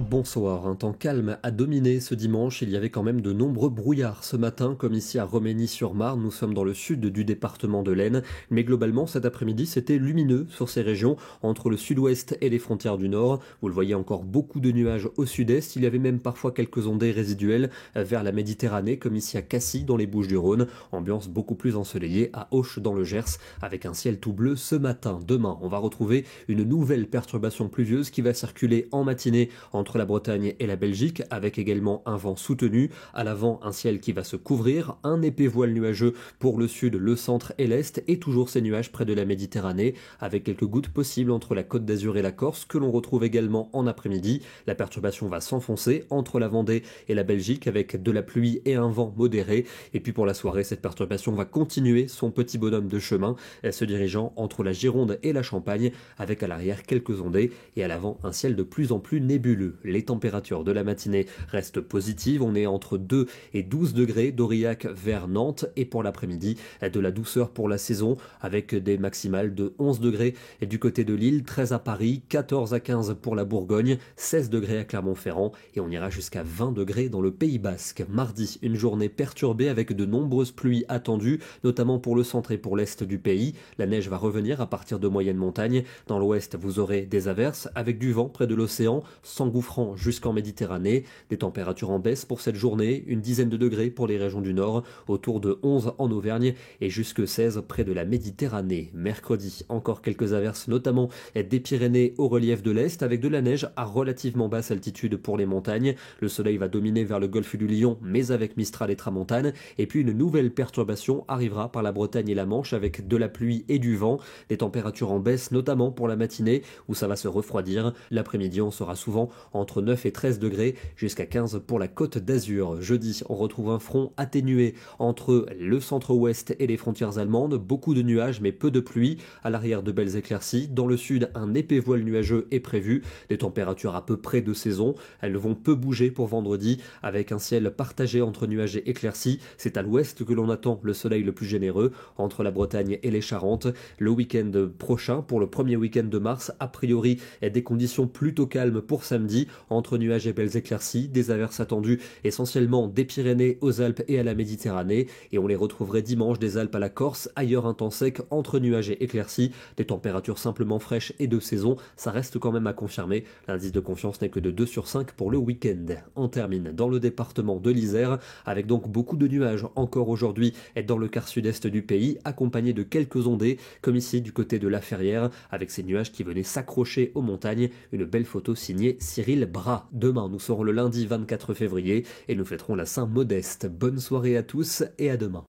Bonsoir, un temps calme a dominé ce dimanche, il y avait quand même de nombreux brouillards ce matin comme ici à Romagny-sur-Marne, nous sommes dans le sud du département de l'Aisne, mais globalement cet après-midi c'était lumineux sur ces régions entre le sud-ouest et les frontières du nord, vous le voyez encore beaucoup de nuages au sud-est, il y avait même parfois quelques ondées résiduelles vers la Méditerranée comme ici à Cassis dans les Bouches-du-Rhône, ambiance beaucoup plus ensoleillée à Auch dans le Gers avec un ciel tout bleu ce matin. Demain on va retrouver une nouvelle perturbation pluvieuse qui va circuler en matinée entre la Bretagne et la Belgique, avec également un vent soutenu. À l'avant, un ciel qui va se couvrir, un épais voile nuageux pour le sud, le centre et l'est, et toujours ces nuages près de la Méditerranée, avec quelques gouttes possibles entre la Côte d'Azur et la Corse, que l'on retrouve également en après-midi. La perturbation va s'enfoncer entre la Vendée et la Belgique, avec de la pluie et un vent modéré. Et puis pour la soirée, cette perturbation va continuer son petit bonhomme de chemin, se dirigeant entre la Gironde et la Champagne, avec à l'arrière quelques ondées, et à l'avant un ciel de plus en plus nébuleux. Les températures de la matinée restent positives, on est entre 2 et 12 degrés d'Aurillac vers Nantes, et pour l'après-midi, de la douceur pour la saison, avec des maximales de 11 degrés du côté de Lille, 13 à Paris, 14 à 15 pour la Bourgogne, 16 degrés à Clermont-Ferrand, et on ira jusqu'à 20 degrés dans le Pays Basque. Mardi, une journée perturbée avec de nombreuses pluies attendues, notamment pour le centre et pour l'est du pays. La neige va revenir à partir de moyennes montagnes. Dans l'ouest, vous aurez des averses avec du vent près de l'océan, s'engouffrant jusqu'en Méditerranée. Des températures en baisse pour cette journée, une dizaine de degrés pour les régions du nord, autour de 11 en Auvergne et jusque 16 près de la Méditerranée. Mercredi, encore quelques averses, notamment des Pyrénées au relief de l'Est, avec de la neige à relativement basse altitude pour les montagnes. Le soleil va dominer vers le golfe du Lion, mais avec Mistral et Tramontane. Et puis une nouvelle perturbation arrivera par la Bretagne et la Manche avec de la pluie et du vent. Des températures en baisse, notamment pour la matinée, où ça va se refroidir. L'après-midi, on sera souvent entre 9 et 13 degrés, jusqu'à 15 pour la Côte d'Azur. Jeudi, on retrouve un front atténué entre le centre-ouest et les frontières allemandes. Beaucoup de nuages, mais peu de pluie. À l'arrière, de belles éclaircies. Dans le sud, un épais voile nuageux est prévu. Des températures à peu près de saison. Elles vont peu bouger pour vendredi, avec un ciel partagé entre nuages et éclaircies. C'est à l'ouest que l'on attend le soleil le plus généreux, entre la Bretagne et les Charentes. Le week-end prochain, pour le premier week-end de mars, a priori, des conditions plutôt calmes pour samedi, entre nuages et belles éclaircies, des averses attendues essentiellement des Pyrénées aux Alpes et à la Méditerranée, et on les retrouverait dimanche des Alpes à la Corse, ailleurs un temps sec entre nuages et éclaircies, des températures simplement fraîches et de saison, ça reste quand même à confirmer, l'indice de confiance n'est que de 2 sur 5 pour le week-end. On termine dans le département de l'Isère, avec donc beaucoup de nuages encore aujourd'hui dans le quart sud-est du pays, accompagnés de quelques ondées, comme ici du côté de la Ferrière, avec ces nuages qui venaient s'accrocher aux montagnes, une belle photo signée Cyril Bras. Demain, nous serons le lundi 24 février et nous fêterons la Saint-Modeste. Bonne soirée à tous et à demain.